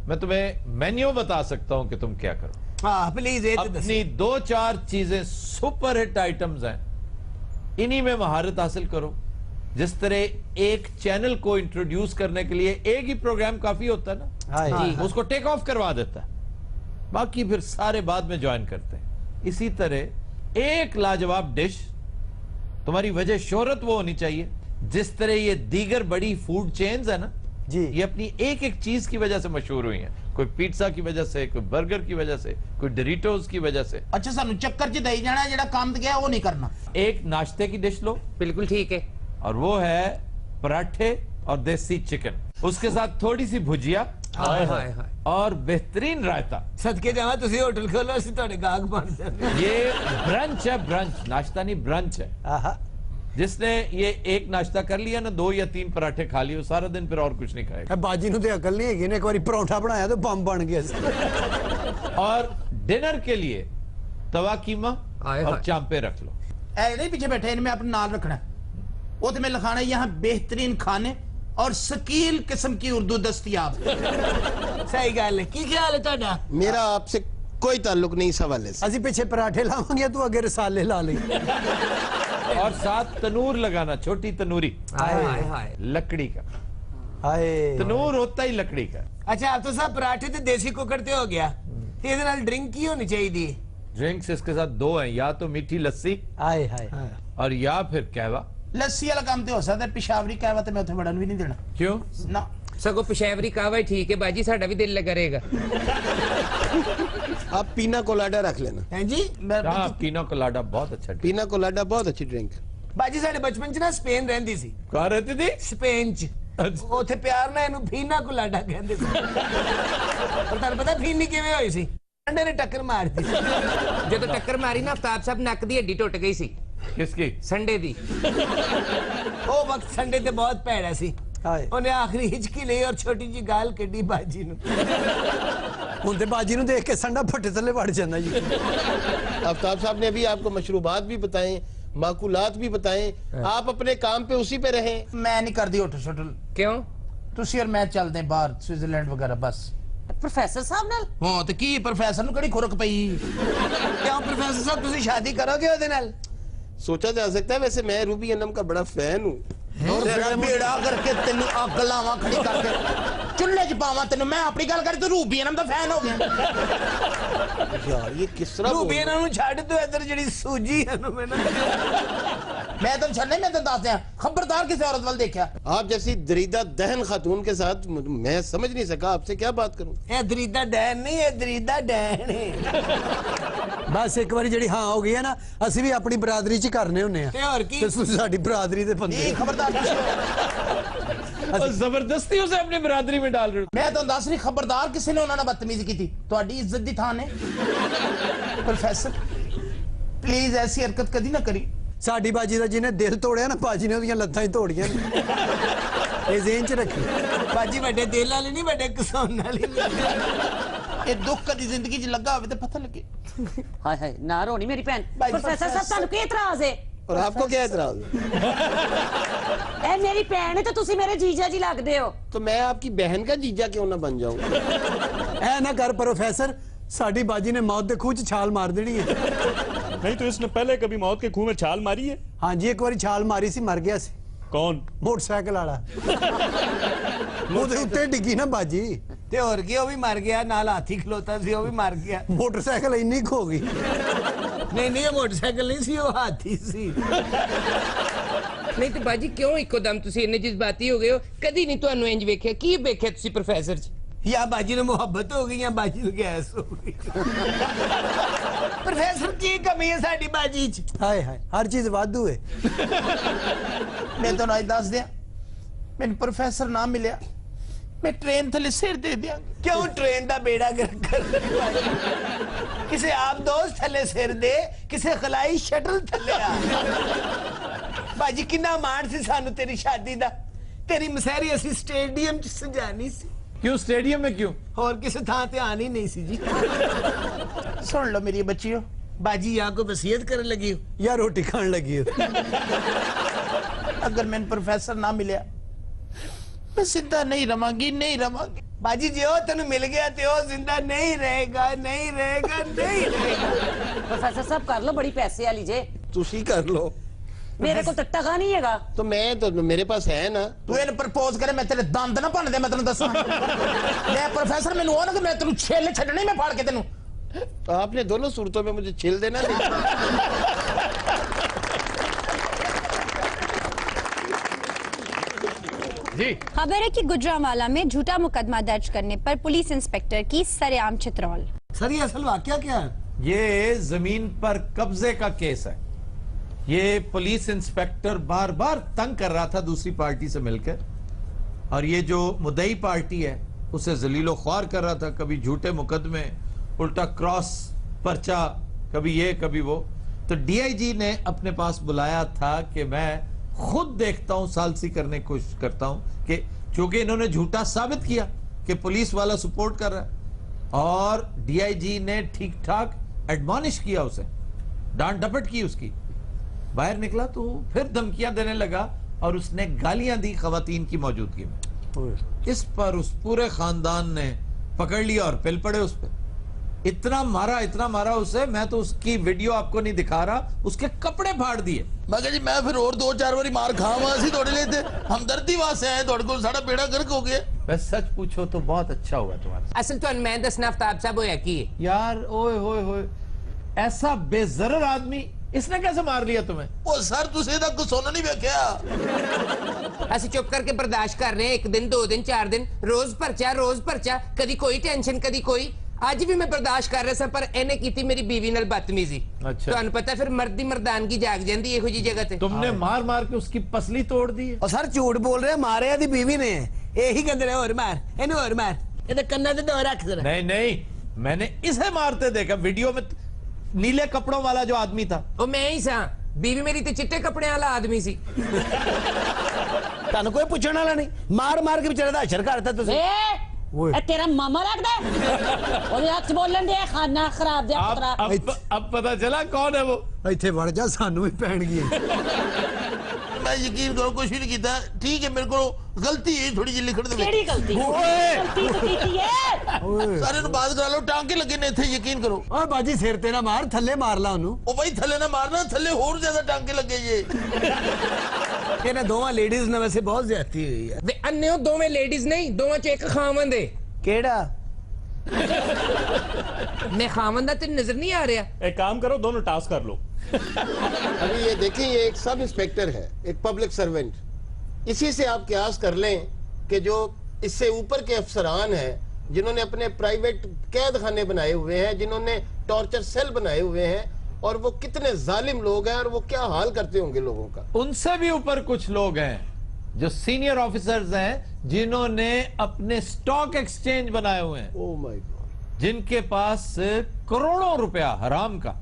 मैं तुम्हें मेन्यू बता सकता हूं कि तुम क्या करो। हाँ प्लीज, अपनी 2-4 चीजें सुपर हिट आइटम्स हैं, इन्हीं में महारत हासिल करो। जिस तरह एक चैनल को इंट्रोड्यूस करने के लिए एक ही प्रोग्राम काफी होता है ना, उसको टेक ऑफ करवा देता है, बाकी फिर सारे बाद में ज्वाइन करते हैं। इसी तरह एक लाजवाब डिश, तुम्हारी वजह शोहरत वो होनी चाहिए जिस तरह ये दीगर बड़ी फूड चेन्स है ना जी, ये अपनी एक एक चीज की वजह से मशहूर हुई हैं। कोई पिज्जा की वजह से, कोई बर्गर की वजह से, कोई डोरिटोस की वजह से। अच्छा, सानू चक्कर च दई जाना, जेड़ा काम ते गया वो नहीं करना। एक नाश्ते की डिश लो, बिल्कुल ठीक है, और वो है पराठे और देसी चिकन, उसके साथ थोड़ी सी भुजिया और बेहतरीन रायता। सदके जावा तुसी होटल खोलो, असि तुहाडे गाहक बन जाने। ये ब्रंच है, ब्रंच, नाश्ता नहीं ब्रंच है। जिसने ये एक नाश्ता कर लिया ना, 2 या 3 पराठे खा लिए, सारा दिन फिर और कुछ नहीं खाएगा। बाजी नूं ते अकल नहीं हैगी ने, एक बारी परोठा बनाया तो बम बन गया। और डिनर के लिए तवा कीमा और चांपे रख लो। ऐ नहीं पीछे बैठे, इनमें अपना नाम रखना, वो तो मैं लिखाना यहाँ बेहतरीन खाने और शकील किस्म की उर्दू दस्तयाब। सही गल है। की ख्याल है तुहाडा? मेरा आपसे कोई ताल्लुक नहीं इस हवाले से। असि पीछे पराठे लावांगे, तू अगे रसाले ला ले। और साथ तनूर लगाना, छोटी तनूरी, लकड़ी का। तनूर होता ही लकड़ी का। अच्छा, आप तो सब पराठे ते देसी कुकर ते हो गया, ते इहदे नाल ड्रिंक की होनी चाहिए? ड्रिंक्स इसके साथ 2 हैं, या तो मीठी लस्सी और या फिर कहवा। लस्सी वाला काम तो हो सकता है, पिशावरी कहवा तो मैं उसे बढ़न भी नहीं देना। क्यों ना? सगो पेशावरी कहवा ठीक है बाजी, साडा भी दिल लगा रहेगा। आप पीना कोलाडा रख लेना। हैं जी? हाँ, पीना कोलाडा बहुत अच्छा। पीना कोलाडा बहुत अच्छी ड्रिंक। बाजी साडे बचपन च ना स्पेन रहंदी सी। कहाँ रहती थी? स्पेन च। उथे प्यार ना इनू पीना कोलाडा कहंदे सी। पर तार पता फीनी किवें होई सी? संडे ने टक्कर मार दी। जदों टक्कर मारी ना, आफ्ताब साहब नक दी हड्डी टुट गई सी। किसकी? संडे दी। ओ वक्त संडे ते बहुत भैड़ा सी। उन्हें आखिरी हिचकी ली और छोटी जी गाल कड्डी बाजी नू। हुण ते बाजी नू देख के संडा फट्टे थल्ले वड़ जांदा जी। आफ्ताब साहब ने अभी आपको मशरूबात भी बताएं, माकुलात भी बताएं, आप अपने काम पे उसी पे रहें। मैं नहीं कर दी होटल शोटल। क्यों? तुसी और मैं चलते हैं बाहर, स्विट्जरलैंड वगैरह बस। प्रोफेसर साहब नाल? हाँ तो की प्रोफेसर नू कड़ी खुरक पई? क्यों प्रोफेसर साहब तुसी शादी करोगे ओदे नाल? सोचा जा सकता है, वैसे मैं रूबी अनम का बड़ा फैन हूँ। तेरा बेड़ा करके तेन अग लावा खड़ी करके चुल्हे च पावा तेन मैं अपनी गल करी तू रूबी इनाम दा फैन हो गया यार ये किस तरह रूबी इनाम नु छੱਡ दो इधर जेडी सूजी है ना मैं तेन छड़ने मैं तेन दस दिया खबरदार किसी औरत वाल देखा आप जैसी दरीदा दहन खातून के साथ मैं समझ नहीं सका आपसे क्या बात करूं ए दरीदा डैन नहीं है दरीदा डैन है बस एक बारी ਜਿਹੜੀ ਹਾਂ ਹੋ ਗਈ ਹੈ ਨਾ ਅਸੀਂ ਵੀ ਆਪਣੀ ਬਰਾਦਰੀ 'ਚ ਹੀ ਕਰਨੇ ਹੁੰਨੇ ਆ ਤੇ ਹੋਰ ਕੀ ਤੇ ਤੁਸੀਂ ਸਾਡੀ ਬਰਾਦਰੀ ਦੇ ਬੰਦੇ नहीं खबरदार और जबरदस्ती उसे अपनी बिरादरी में डाल रहे हो। मैं तो दस नहीं खबरदार किसी ने उन्होंने बदतमीजी की थी ਤੁਹਾਡੀ इज्जत दी थान है प्रोफेसर प्लीज ऐसी हरकत कदी ना करी ਸਾਡੀ ਬਾਜੀ ਦਾ ਜਿਹਨੇ ਦਿਲ ਤੋੜਿਆ ਨਾ ਬਾਜੀ ਨੇ ਉਹਦੀਆਂ ਲੱਤਾਂ ਹੀ ਤੋੜੀਆਂ ਨੇ ਇਹ ਜ਼ੇਨ 'ਚ ਰੱਖੀ ਬਾਜੀ ਵੱਡੇ ਦਿਲ ਵਾਲੀ ਨਹੀਂ ਵੱਡੇ ਕਿਸਾਨ ਵਾਲੀ ये दुख कदी जिंदगी च लगा होवे ते पता लगे हाय हाय ना रोनी मेरी भैन भाई, प्रोफेसर साहब ਤੁਹਾਨੂੰ ਕੀ ਇਤਰਾਜ਼ ਹੈ और आपको क्या एतराज है ਇਹ ਮੇਰੀ ਭੈਣ ਹੈ ਤੇ ਤੁਸੀਂ ਮੇਰੇ ਜੀਜਾ ਜੀ ਲੱਗਦੇ ਹੋ तो मैं आपकी बहन का जीजा क्यों ना बन जाऊं ਐ ਨਾ ਕਰ ਪ੍ਰੋਫੈਸਰ ਸਾਡੀ ਬਾਜੀ ਨੇ ਮੌਤ ਦੇ ਖੂਹ 'ਚ ਛਾਲ ਮਾਰ ਦੇਣੀ ਹੈ नहीं तो इसने पहले कभी मौत के खूह में छाल मारी है? ਹਾਂਜੀ ਇੱਕ ਵਾਰੀ ਛਾਲ ਮਾਰੀ ਸੀ ਮਰ ਗਿਆ ਸੀ कौन? ਮੋਟਰਸਾਈਕਲ ਵਾਲਾ ਉਹਦੇ ਉੱਤੇ ਡਿੱਗੀ ਨਾ ਬਾਜੀ ਤੇ ਹੋਰ ਕੀ ਉਹ ਵੀ ਮਰ ਗਿਆ ਨਾਲ ਹਾਥੀ ਖਲੋਤਾ ਸੀ ਉਹ ਵੀ ਮਰ ਗਿਆ ਮੋਟਰਸਾਈਕਲ ਇੰਨੀ ਖੋ ਗਈ ਨਹੀਂ ਨਹੀਂ ਇਹ ਮੋਟਰਸਾਈਕਲ ਨਹੀਂ ਸੀ ਉਹ ਹਾਥੀ ਸੀ ਨਹੀਂ ਤੇ ਬਾਜੀ ਕਿਉਂ ਇੱਕੋ ਦਮ ਤੁਸੀਂ ਇੰਨੇ ਜਜ਼ਬਾਤੀ ਹੋ ਗਏ ਹੋ ਕਦੀ ਨਹੀਂ ਤੁਹਾਨੂੰ ਇੰਜ ਵੇਖਿਆ ਕੀ ਵੇਖਿਆ ਤੁਸੀਂ ਪ੍ਰੋਫੈਸਰ ਚ ਜਾਂ ਬਾਜੀ ਨੂੰ ਮੁਹੱਬਤ ਹੋ ਗਈ ਜਾਂ ਬਾਜੀ ਨੂੰ ਗੈਸ ਹੋ ਗਈ ਪ੍ਰੋਫੈਸਰ ਕੀ ਕਮੀ ਹੈ ਸਾਡੀ ਬਾਜੀ ਚ ਹਾਏ ਹਾਏ ਹਰ ਚੀਜ਼ ਵਾਧੂ ਹੈ मैं तो आज दस दिया मैंने प्रोफेसर ना मिलिया मैं ट्रेन थले सिर दे दिया क्यों ट्रेन का बेड़ा गर्क कर किसे आप दोस्त थले सिर दे किसे खलाई शटल थले आ बाजी किन्ना माण सी सानू तेरी शादी दा तेरी मसहरी असी स्टेडियम च सजानी सी क्यों स्टेडियम में क्यों और किसे थां ते आनी नहीं सी जी सुन लो मेरी बच्चियों बाजी यहाँ को वसीयत करने लगी हो या रोटी खाने लगी हो अगर मैंने प्रोफेसर ना मिलिया मैं जिंदा नहीं रवांगी नहीं रवांगी बाजी जी ओ तेन मिल गया ते ओ जिंदा नहीं रहेगा नहीं रहेगा नहीं रहेगा प्रोफेसर साहब कर लो बड़ी पैसे वाली जे तुसी कर लो मेरे को तो टका नहीं हैगा तो मैं तो मेरे पास है ना तू इन प्रपोज करे मैं तेरे दंद ना भन दे मैं तेन दसा मैं प्रोफेसर मैनू हो ना कि मैं तेन छेल छड्डने मैं फाड़ के तेनू तो आपने दोनों सूरतों में मुझे छिल देना नहीं जी खबर है कि गुजरांवाला में झूठा मुकदमा दर्ज करने पर पुलिस इंस्पेक्टर की सरेआम चित्रौल। सर ये असल वाकया क्या है ये जमीन पर कब्जे का केस है। ये पुलिस इंस्पेक्टर बार बार तंग कर रहा था दूसरी पार्टी से मिलकर और ये जो मुद्दई पार्टी है उसे जलीलो ख्वार कर रहा था, कभी झूठे मुकदमे, उल्टा क्रॉस पर्चा, कभी ये कभी वो। तो डीआईजी ने अपने पास बुलाया था कि मैं खुद देखता हूं, सालसी करने की कोशिश करता हूं कि क्योंकि इन्होंने झूठा साबित किया कि पुलिस वाला सपोर्ट कर रहा है और डीआईजी ने ठीक ठाक एडमॉनिश किया उसे, डांट डपट की उसकी। बाहर निकला तो फिर धमकियां देने लगा और उसने गालियां दी खवातीन की मौजूदगी में। इस पर उस पूरे खानदान ने पकड़ लिया और पिल पड़े उस पर। इतना मारा उसे, मैं तो उसकी वीडियो आपको नहीं दिखा रहा, उसके कपड़े फाड़ दिए। मगर जी मैं फिर और 2-4 बारी मार खावा सी थोड़े लिए थे हमदर्दी वास्ते आए थोड़े को साड़ा बेड़ा गर्क हो गया। बस सच पूछो तो बहुत अच्छा हुआ तुम्हारा। असल तो मैं दसना आफ्ताब साहब होया की यार ओए होए होए, ऐसा बेजरर आदमी इसने कैसे मार लिया तुम्हें? ओ सर तुसे दा कुछ सुन नहीं वेख्या ਅਸੀਂ ਚੁੱਪ ਕਰਕੇ ਬਰਦਾਸ਼ਤ ਕਰ ਰਹੇ ਹਾਂ 1 ਦਿਨ 2 ਦਿਨ 4 ਦਿਨ ਰੋਜ਼ ਪਰਚਾ ਕਦੀ ਕੋਈ ਟੈਨਸ਼ਨ ਕਦੀ ਕੋਈ ਅੱਜ ਵੀ ਮੈਂ ਬਰਦਾਸ਼ਤ ਕਰ ਰਿਹਾ ਸਾਂ ਪਰ ਇਹਨੇ ਕੀਤੀ ਮੇਰੀ ਬੀਵੀ ਨਾਲ ਬਦਤਮੀਜ਼ੀ। ਤੁਹਾਨੂੰ ਪਤਾ ਫਿਰ ਮਰਦ ਦੀ ਮਰਦਾਨਗੀ ਜਾਗ ਜਾਂਦੀ ਇਹੋ ਜੀ ਜਗ੍ਹਾ ਤੇ। तुमने मार मार के उसकी पसली तोड़ दी है। और सर झूठ बोल रहे मारे दी बीवी ने यही कहते रहे और मार इन्हें और मार ये कन्ना ते दो रख जरा नहीं नहीं, मैंने इसे मारते देखा वीडियो में, नीले कपड़ों वाला जो आदमी था ਉਹ ਮੈਂ ਹੀ ਸਾਂ ਬੀਵੀ ਮੇਰੀ ਤੇ ਚਿੱਟੇ ਕੱਪੜਿਆਂ ਵਾਲਾ ਆਦਮੀ ਸੀ। ਤੁਹਾਨੂੰ ਕੋਈ ਪੁੱਛਣ ਵਾਲਾ ਨਹੀਂ ਮਾਰ ਮਾਰ ਕੇ ਵਿਚਾਰੇ ਦਾ ਅਸ਼ਰ ਕਰਤਾ ਤੁਸੀਂ ए तेरा मामा लगदा है ओदे हथ बोलन दे खाना खराब दे पुत्रा अब पता चला कौन है वो। ਇੱਥੇ ਵੜ ਜਾ ਸਾਨੂੰ ਵੀ ਪੈਣਗੀ मैं यकीन करो कुछ भी नहीं किया ठीक है मेरे को गलती है थोड़ी जी लिखण दे केड़ी गलती गलती तो कीती है सारे ਨੂੰ ਬਾਤ ਕਰਾ ਲਓ ਟਾਂਕੇ ਲੱਗੇ ਨੇ ਇੱਥੇ ਯਕੀਨ ਕਰੋ ਓਏ ਬਾਜੀ ਸਿਰ ਤੇ ਨਾ ਮਾਰ ਥੱਲੇ ਮਾਰ ਲਾ ਉਹਨੂੰ ਉਹ ਬਾਈ ਥੱਲੇ ਨਾ ਮਾਰਨਾ ਥੱਲੇ ਹੋਰ ਜ਼ਿਆਦਾ ਟਾਂਕੇ ਲੱਗੇ ਜੇ ਇਹਨਾਂ ਦੋਵਾਂ ਲੇਡੀਜ਼ ਨਾਲ ਵੈਸੇ ਬਹੁਤ ਜ਼ਿਆਦਤੀ ਹੋਈ ਹੈ ਵੇ ਅੰਨੇ ਉਹ ਦੋਵੇਂ ਲੇਡੀਜ਼ ਨਹੀਂ ਦੋਵਾਂ ਚ ਇੱਕ ਖਾਵੰਦ ਏ ਕਿਹੜਾ मैं खावंदा तेरी नजर नहीं आ रहा एक काम करो दोनों टास्क कर लो अभी ये देखें ये एक सब इंस्पेक्टर है एक पब्लिक सर्वेंट इसी से आप क्यास कर लें कि जो इससे ऊपर के अफसरान हैं जिन्होंने अपने प्राइवेट कैद खाने बनाए हुए हैं जिन्होंने टॉर्चर सेल बनाए हुए हैं और वो कितने जालिम लोग हैं और वो क्या हाल करते होंगे लोगों का उनसे भी ऊपर कुछ लोग हैं जो सीनियर ऑफिसर्स हैं जिन्होंने अपने स्टॉक एक्सचेंज बनाए हुए हैं ओह माय गॉड जिनके पास करोड़ों रुपया हराम का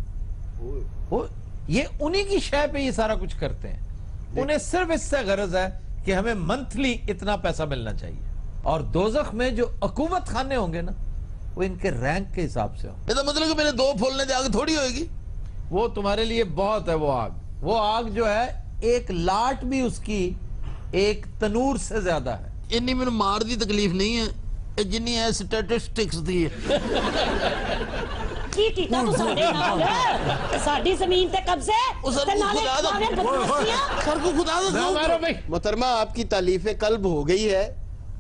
वो ये उन्हीं की शय पे ये सारा कुछ करते हैं उन्हें सिर्फ इससे गरज है कि हमें मंथली इतना पैसा मिलना चाहिए और दोजख में जो अकूवत खाने होंगे ना वो इनके रैंक के हिसाब से होंगे ਇਹਦਾ ਮਤਲਬ ਕਿ ਮੇਰੇ ਦੋ ਫੁੱਲने ਦੀ आग थोड़ी होएगी वो तुम्हारे लिए बहुत है वो आग जो है एक लाट भी उसकी एक तनूर से ज्यादा है ਇੰਨੀ ਮੈਨੂੰ ਮਾਰ ਦੀ ਤਕਲੀਫ ਨਹੀਂ ਹੈ ਇਹ ਜਿੰਨੀ ਹੈ ਸਟੈਟਿਸਟਿਕਸ ਦੀ ਹੈ ਕੀ ਕੀਤਾ ਤੂੰ ਸਾਡੇ ਨਾਲ ਸਾਡੀ ਜ਼ਮੀਨ ਤੇ ਕਬਜ਼ੇ ਤੇ ਨਾਲੇ ਖਾਣੇ ਬਦਮਾਸ਼ੀਆਂ सर को खुदा ना मारो भाई मोहतरमा आपकी तालीफ कल्ब हो गई है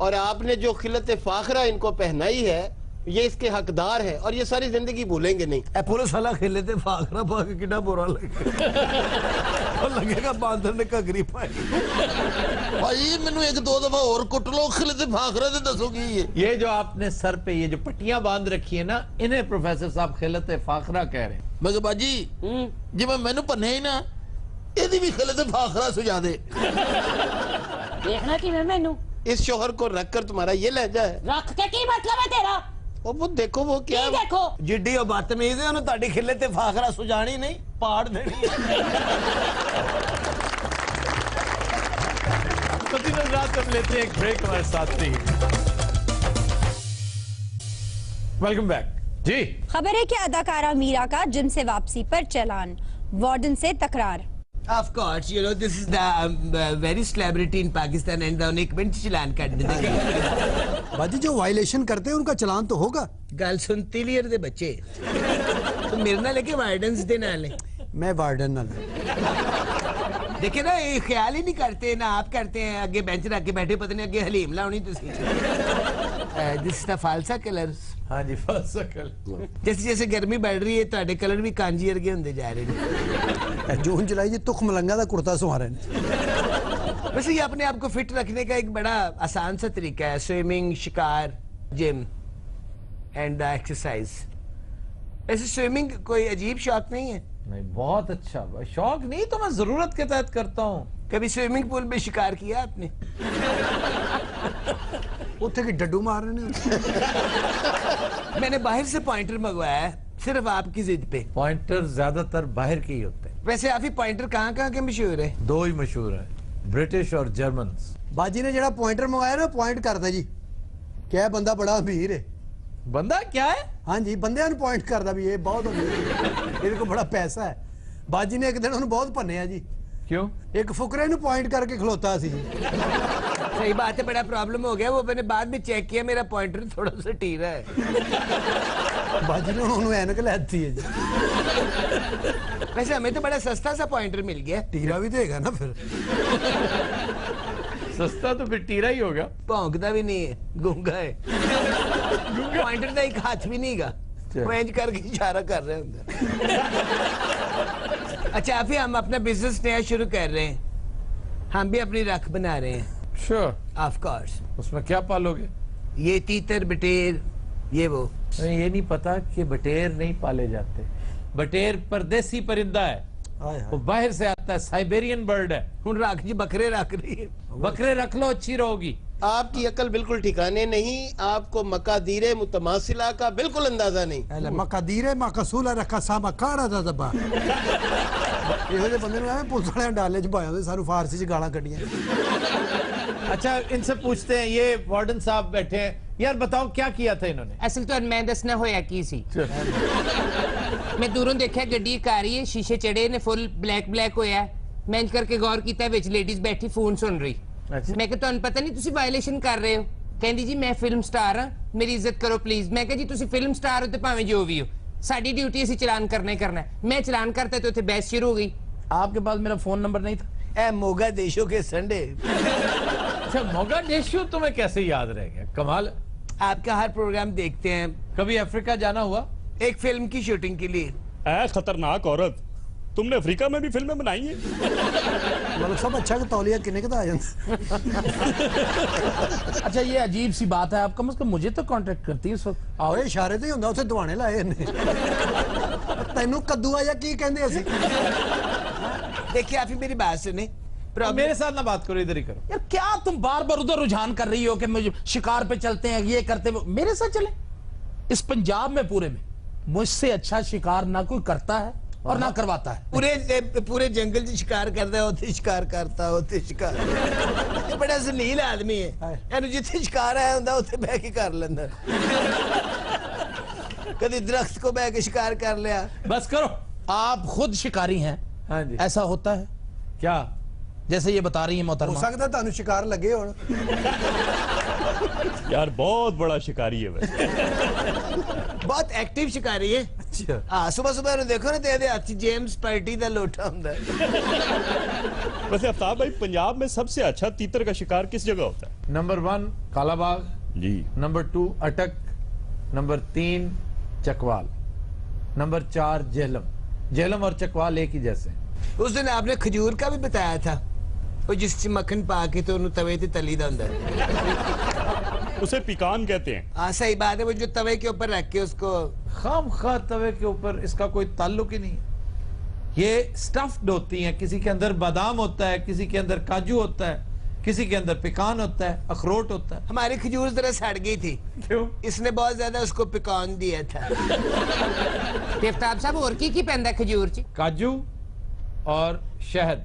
और आपने जो खिलत फाखरा इनको पहनाई है ये इसके हकदार है और ये सारी जिंदगी भूलेंगे नहीं ਇਹ ਪੁਲਿਸ ਵਾਲਾ ਖੇਲੇ ਤੇ ਫਾਖਰਾ ਪਾ ਕੇ ਕਿੰਨਾ ਬੁਰਾ ਲੱਗੇਗਾ ਉਹ ਲੱਗੇਗਾ ਬਾਂਦਰ ਨੇ ਘਗਰੀ ਪਾਈ भाई मैनू एक दो दफा और कुट लो खिले ते फाखरा ते दसोगी ये जो आपने सर पे ये जो पट्टियां बांध रखी है ना इन्हें प्रोफेसर साहब खिलत फाखरा कह रहे हैं मैं कहा बाजी जिवें मैनू भन्ने ही ना एदी भी खिले ते फाखरा सुझा दे देखना कि मैं मैनू इस शोहर को रखकर तुम्हारा ये लहजा है रख के की मतलब है तेरा वो देखो वो क्या की देखो ਜਿੱਡੀ ਉਹ ਬਦਤਮੀਜ਼ ਹੈ ਉਹਨੂੰ ਤੁਹਾਡੀ ਖਿੱਲੇ ਤੇ ਫਾਖਰਾ ਸੁਜਾਣੀ ਨਹੀਂ ਪਾੜ ਦੇਣੀ रात हम लेते हैं एक ब्रेक हमारे साथ ही वेलकम बैक जी खबर है कि अदाकारा मीरा का जिम से वापसी पर चालान वार्डन से तकरार Of course, you know, this is the very celebrity in Pakistan and उन्हें एक मिनट चलान कर देंगे बाजी जो वायलेशन करते हैं उनका चलान तो होगा गल सुनती लियर दे बच्चे तो मेरे ना लेके वार्डन्स दे नाल मैं वार्डन नाल देखिए ना ये ख्याल ही नहीं करते ना आप करते हैं आगे बेंच रख के बैठे पता नहीं आगे हलीम लाउनी तुसी this is the phalsa colours हाँ जी फालसा कलर जैसे जैसे गर्मी बढ़ रही है तो कलर भी कांजी वर्गे होंदे जा रहे हैं जून जुलाई जी तुख मलंगा दा कुर्ता सवा रहे हैं वैसे ये अपने आप को फिट रखने का एक बड़ा आसान सा तरीका है स्विमिंग शिकार जिम एंड एक्सरसाइज ऐसे स्विमिंग कोई अजीब शौक नहीं है नहीं बहुत अच्छा शौक नहीं तो मैं जरूरत के तहत करता हूँ कभी स्विमिंग पूल में शिकार किया आपने उत्थे की डड्डू मार रहे हैं मैंने बाहर से पॉइंटर मंगवाया है सिर्फ आपकी जिद पे पॉइंटर ज्यादातर बाहर के ही होते हैं वैसे आप ही पॉइंटर कहाँ के मशहूर है दो ही मशहूर है ब्रिटिश और जर्मन बाजी ने जरा पॉइंटर मंगाया ना पॉइंट करता जी क्या बंदा बड़ा अमीर है बंदा क्या है हाँ जी बंदे पॉइंट करता भी ये बहुत अमीर है को बड़ा पैसा है बाजी ने एक दिन उन्होंने बहुत भन्ने जी क्यों एक फुकरे ने पॉइंट करके खलोता सी सही बात है बड़ा प्रॉब्लम हो गया वो मैंने बाद में चेक किया मेरा पॉइंटर थोड़ा सा टीरा है बाजी ने उन्होंने ऐनक लेती है जी वैसे हमें तो बड़ा सस्ता सा पॉइंटर मिल गया टीरा भी देगा ना फिर सस्ता तो फिर टीरा ही होगा भौंकता भी नहीं है गूंगा है पॉइंटर का एक हाथ भी नहीं गा वो इंज करके इशारा कर रहे होंगे अच्छा अभी हम अपना बिजनेस नया शुरू कर रहे हैं हम भी अपनी रख बना रहे हैं श्योर ऑफ कोर्स उसमें क्या पालोगे ये तीतर बटेर ये वो ये नहीं पता कि बटेर नहीं पाले जाते बटेर परदेसी परिंदा है वो बाहर से आता है साइबेरियन बर्ड है हुन रख जी बकरे रख रही है बकरे रख लो अच्छी रहोगी आपकी अकल बिल्कुल ठिकाने नहीं आपको मकादीरे मुतमासिला का बिल्कुल अंदाजा नहीं मकादीरे मकसूला रखा सामा काड़ा दा दबा ਇਹੋ ਜਿਹੇ ਬੰਦੇ ਨੂੰ ਐਵੇਂ ਪੁਲਿਸ ਵਾਲਿਆਂ ਡਾਲੇ ਚ ਪਾਇਆ ਉਹਦੇ ਸਾਨੂੰ ਫਾਰਸੀ ਚ ਗਾਲਾਂ ਕੱਢੀਆਂ अच्छा इनसे पूछते हैं ये वार्डन साहब बैठे हैं यार बताओ क्या किया था इन्होंने असल तो मैं दसना होया की सी मैं दूरों देखा गड्डी आ रही है शीशे चढ़े ने फुल ब्लैक होया मैं इंज करके गौर किया विच लेडीज बैठी फोन सुन रही मैं कि तुहानू पता नहीं तुसी वायलेशन कर रहे हो ਕਹਿੰਦੀ ਜੀ ਮੈਂ ਫਿਲਮ ਸਟਾਰ ਹਾਂ ਮੇਰੀ ਇੱਜ਼ਤ ਕਰੋ ਪਲੀਜ਼ ਮੈਂ ਕਿਹਾ ਜੀ ਤੁਸੀਂ ਫਿਲਮ ਸਟਾਰ ਹੋ ਤੇ ਭਾਵੇਂ ਜੋ ਵੀ ਹੋ ਸਾਡੀ ਡਿਊਟੀ ਅਸੀਂ ਚਲਾਨ ਕਰਨਾ ਹੀ करना है मैं चलान करता तो ਉੱਥੇ बहस शुरू हो गई आपके पास मेरा फोन नंबर नहीं था ए मोगादेशो के संडे अच्छा मोगादेशो तुम्हें कैसे याद रह गया, कमाल। आपका हर प्रोग्राम देखते हैं। कभी अफ्रीका जाना हुआ? एक फिल्म की शूटिंग के लिए। ऐ खतरनाक औरत, तुमने अफ्रीका में भी फिल्में बनाई हैं? मतलब सब अच्छा कि तौलिया किन्ने का आ जाता। अच्छा ये अजीब सी बात है, आप कम से कम मुझे तो कांटेक्ट करती है उस वक्त। आओ इशारे तो ही होंदा उसे दवाने लाए ने तैनू कद्दू आया की कहंदे असी। देखिए आप ही मेरी बात सुने, मेरे साथ ना बात करो, इधर ही करो। यार क्या तुम बार बार उधर रुझान कर रही हो कि मुझे शिकार पे चलते हैं ये करते हैं, मेरे साथ चले। इस पंजाब में पूरे में मुझसे अच्छा शिकार ना कोई करता है और ना करवाता है। पूरे जंगल च शिकार करता है, उत्थे शिकार करता उत्थे शिकार। ये बड़ा जलील आदमी है, एनु जिथे शिकार आया हुंदा उत्थे बैठ के कर लेंदा। कभी दरख्त को बैठ के शिकार कर लिया। बस करो, आप खुद शिकारी हैं। हाँ जी। ऐसा होता है क्या? जैसे ये बता रही है हो मोहतरमा। सकता तानू शिकार लगे हो यार बहुत बड़ा शिकारी है वैसे। बहुत एक्टिव शिकारी है। अच्छा हाँ, सुबह सुबह देखो ना तेरे हाथ जेम्स पार्टी का लोटा हुंदा है। वैसे आफ्ताब भाई, पंजाब में सबसे अच्छा तीतर का शिकार किस जगह होता है? नंबर 1 कालाबाग जी, नंबर 2 अटक, नंबर 3 चकवाल, नंबर 4 जेहलम। जेहलम और चकवाल एक ही जैसे हैं। उस दिन आपने खजूर का भी बताया था, वो जिस मक्खन पा के तो तवे ते तली दा हुंदा है। उसे पिकान कहते हैं। हाँ सही बात है, वो जो तवे के ऊपर रख के उसको खाम खा तवे के ऊपर, इसका कोई ताल्लुक ही नहीं है। ये स्टफ्ड होती हैं, किसी के अंदर बादाम होता है, किसी के अंदर काजू होता है, किसी के अंदर पिकान होता है, अखरोट होता है। हमारी खजूर जरा सड़ गई थी। क्यों? इसने बहुत ज्यादा उसको पिकान दिया था। ਤੇ ਅਫਤਾਬ ਸਾਹਿਬ ਹੋਰ ਕੀ ਪੈਂਦਾ ਖਜੂਰ 'ਚ? काजू और शहद।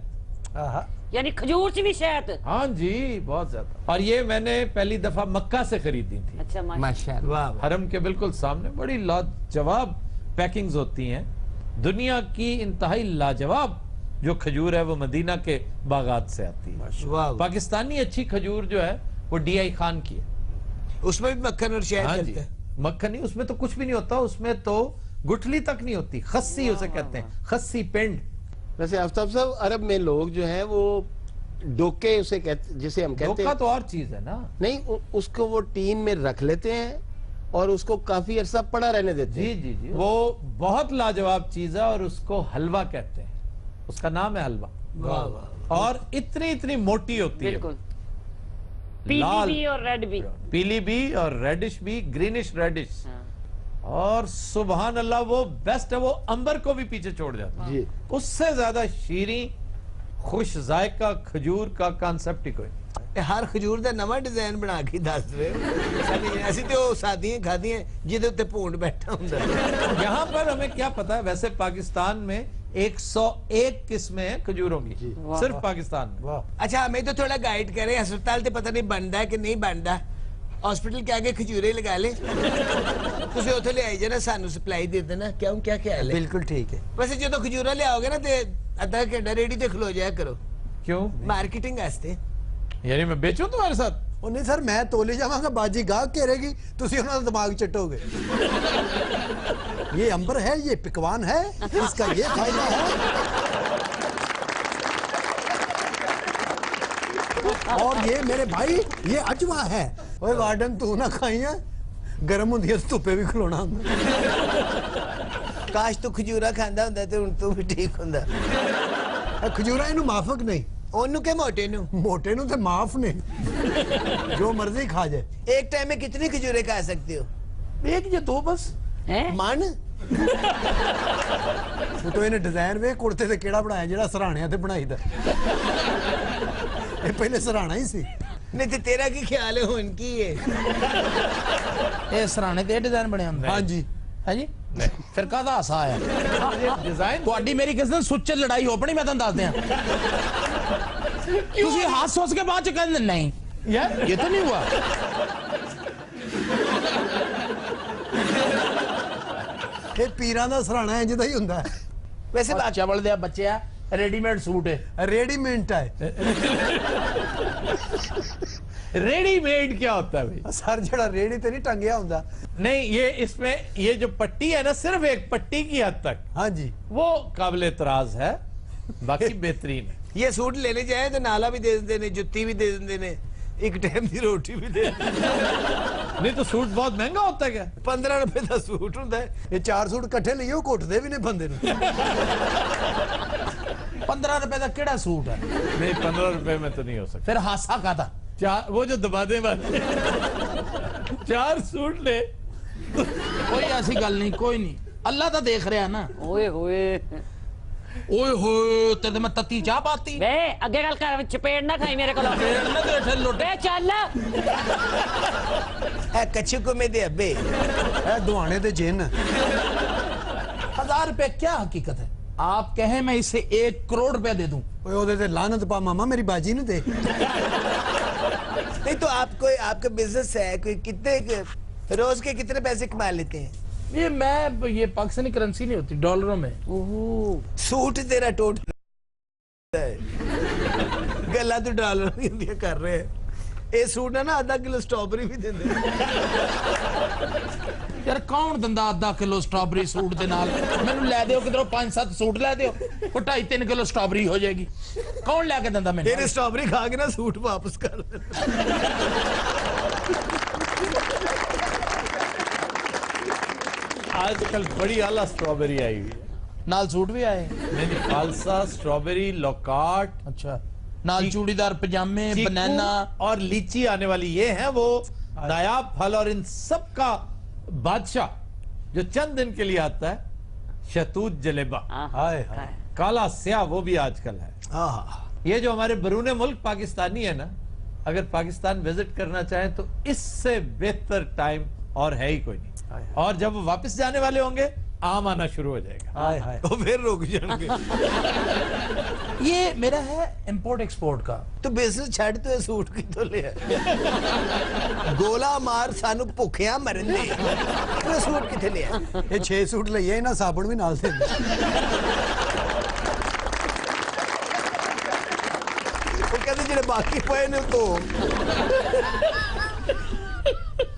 यानी खजूर से भी शहद। हाँ जी, बहुत ज्यादा। और ये मैंने पहली दफा मक्का से खरीदी थी। अच्छा माशाल्लाह। वाह हरम के बिल्कुल सामने बड़ी लाजवाब पैकिंग्स होती हैं। दुनिया की इंतहाई लाजवाब जो खजूर है वो मदीना के बागात से आती है। वाह। पाकिस्तानी अच्छी खजूर जो है वो DI खान की है। उसमें भी मक्खन और शहद हाँ जी, डलता है। मक्खन नहीं, उसमें तो कुछ भी नहीं होता, उसमें तो गुठली तक नहीं होती, खस्सी उसे कहते हैं, खस्सी पिंड। वैसे आफ्ताब साहब, अरब में लोग जो हैं वो डोके उसे कहते, जिसे हम कहते धोखा हैं, तो और चीज है ना। नहीं उसको वो टीन में रख लेते हैं और उसको काफी अरसा पड़ा रहने देते जी हैं। जी जी, वो बहुत लाजवाब चीज है और उसको हलवा कहते हैं, उसका नाम है हलवा। वाह वाह। और इतनी इतनी मोटी होती है, बिल्कुल। पीली लाल भी और रेड भी। पीली भी और रेडिश भी, ग्रीनिश रेडिश। और सुबहान अल्लाह वो बेस्ट है, वो अंबर को भी पीछे छोड़ जाता है। जी। उससे ज्यादा शीरी खुश जायका खजूर का कांसेप्ट ही कोई नहीं। हर खजूर का नवा डिजाइन बना के दस रहे हो। ऐसी तो सादियां खादियां जिहदे उत्ते भूंड बैठा हुंदा है। यहाँ पर हमें क्या पता है, वैसे पाकिस्तान में 101 किस्में हैं खजूरों की, सिर्फ पाकिस्तान में। अच्छा हमें तो थोड़ा गाइड करें, अस्पताल तो पता नहीं बनता है कि नहीं बनता। हॉस्पिटल के आगे खजूरे लगा ले, तुझे उथे ले आई जाना, सानू सप्लाई दे देना। क्यों, क्या ख्याल है? बिल्कुल ठीक है। वैसे जो तो खजूरा ले आओगे ना ते अद्धा घंटा रेडी ते खलो जाया करो, क्यों? मार्केटिंग वास्ते। यानी मैं बेचूं तुम्हारे साथ? ਉਹ ਨਹੀਂ ਸਰ, ਮੈਂ ਤੋਲੇ ਜਾਵਾਂਗਾ, ਬਾਜੀ ਗਾਹਕ ਘੇਰੇਗੀ, ਤੁਸੀਂ ਉਹਨਾਂ ਦਾ ਦਿਮਾਗ ਚਟੋਗੇ। ये अंबर है, ये पिकवान है, इसका ये फायदा है। और ये मेरे भाई ये अजवा है। ओए वार्डन तू ना खाइया, गर्म होंदी है धुप्पे भी खलोना हुंदा। काश तू खजूरा खांदा हुंदा ते हुण तू भी ठीक हुंदा। खजूरा इनू माफक नहीं, ओनू के मोटे नू? मोटे नू ते माफ ने, जो मर्जी खा जाए। एक टाइम में कितनी खजूरे खा सकते हो? एक या दो बस। मन वो तो इन्हें डिजाइन वे कुर्ते ते केड़ा बनाया जेड़ा सराहणिया ते बनाई दा। ये पहले सराहना ही सी। नहीं ते तेरा की ख्याल है हुन की है? ये सराहने ते डिजाइन बने हुंदे। हाँ जी। है जी। फिर काहदा हासा आया? डिजाइन ਤੁਹਾਡੀ ਮੇਰੀ किस दिन सुच्चे लड़ाई हो पनी, मैं तुहानू दस दियां। ਤੁਸੀਂ हास सोच के बाद च कहंदे नहीं यार ये तो नहीं हुआ। ये पीरां दा सराहना इंज दा ही हुंदा है। वैसे चवल दे बच्चे रेडीमेड सूट है, रेडीमेड है। रेडीमेड क्या होता है भाई? सर जड़ा रेड़ी ते नहीं टंगया हुंदा। नहीं, ये इसमें ये जो पट्टी है ना, सिर्फ एक पट्टी की हद तक हाँ जी वो काबिल एतराज है, बाकी बेहतरीन है। ये सूट लेने जाए तो नाला भी दे देंगे ने, जुत्ती भी दे देंगे ने, एक टाइम की रोटी भी दे नहीं तो सूट बहुत महंगा होता है क्या? 15 रुपए का सूट होता है। ये 4 सूट इकट्ठे लियो घुटदे भी ने बंदे नूं। 15 रुपए का केड़ा सूट है? नहीं, 15 रुपए में तो नहीं हो सकता। फिर हासा का था चार वो जो दबादे वाले 4 सूट ले। कोई ऐसी गल नहीं, कोई नहीं, अल्लाह तो देख रहा ना। ओए होए ओए होए तेरे मैं तत्ती चाह पाती बे अगे गल कर, चपेड़ ना खाई मेरे को। बे चल कच्चे को में दे अबे दुआने दे जिन 1000 रुपए क्या हकीकत है? आप कहें मैं इसे 1 करोड़ रुपए दे दूं। ओए ओदे ते लानत पा मामा, मेरी बाजी ने दे। नहीं तो आपको आपका बिजनेस है कोई, कितने रोज के कितने पैसे कमा लेते हैं? ये पाकिस्तानी करेंसी नहीं होती, डॉलरों में। सूट तेरा टोट गल्ला तो डॉलर नहीं कर रहे हैं। ये सूट है ना, आधा किलो स्ट्रॉबेरी भी देंगे। यार कौन दंदा आधा किलो स्ट्रॉबेरी सूट दे नाल? मैनू ले दियो किधरों 5-7 सूट ले दियो, वो 2.5-3 किलो स्ट्रॉबेरी हो जाएगी। कौन लेके दंदा मैनू? तेरे स्ट्रॉबेरी खा के ना सूट वापस कर आजकल बड़ी आला स्ट्रॉबेरी आई हुई है, नाल सूट भी आए। नहीं, फालसा स्ट्रॉबेरी, लोकाट, अच्छा, नाल चूड़ीदार पजामे, चीकू बनाना और लीची आने वाली। ये है वो नायाब फल, और इन सब का बादशाह जो चंद दिन के लिए आता है, शहतूत जलेबा। हाय हाय काला स्याह वो भी आजकल है। ये जो हमारे बरूने मुल्क पाकिस्तानी है ना, अगर पाकिस्तान विजिट करना चाहें तो इससे बेहतर टाइम और है ही कोई नहीं। और जब वो वापस जाने वाले होंगे, आम आना शुरू हो जाएगा। हाय हाय तो फिर रुक जाएंगे। ये मेरा है इंपोर्ट एक्सपोर्ट का। तो बिजनेस छड़ तो सूट की तो ले गोला मार सानू भुखिया मरन दे, तो सूट किथे ले? ये 6 सूट लइए ना, साबुन भी नाल दे। वो कहते जेडे बाकी पे ने तो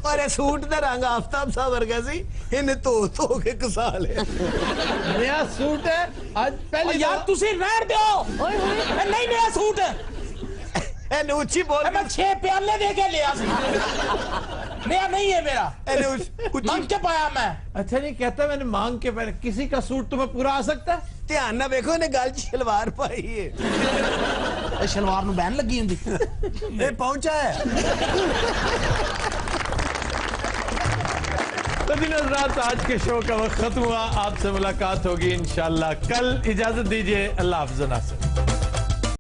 और ये सूट दा रंग आफ्ताब साहब वर्गा सी, इन्हें तो के कसा ले। नया सूट है आज पहले। यार तुसी रहन दो, नहीं नया सूट है। ए ऊंची बोल, मैं 6 प्याले दे के लिया सी। नया नहीं है मेरा, मांग के पाया मैं। अच्छा नहीं कहता, मैंने मांग के पहले। किसी का सूट तुम्हें पूरा आ सकता है? ध्यान ना देखो, इन्हें गल शलवार पाई है। शलवार नु बैन लगी हुंदी। ये पहुंचा है। तो दिन रात आज के शो का वक्त खत्म हुआ। आपसे मुलाकात होगी इंशाल्लाह कल। इजाजत दीजिए, अल्लाह हाफ़िज़।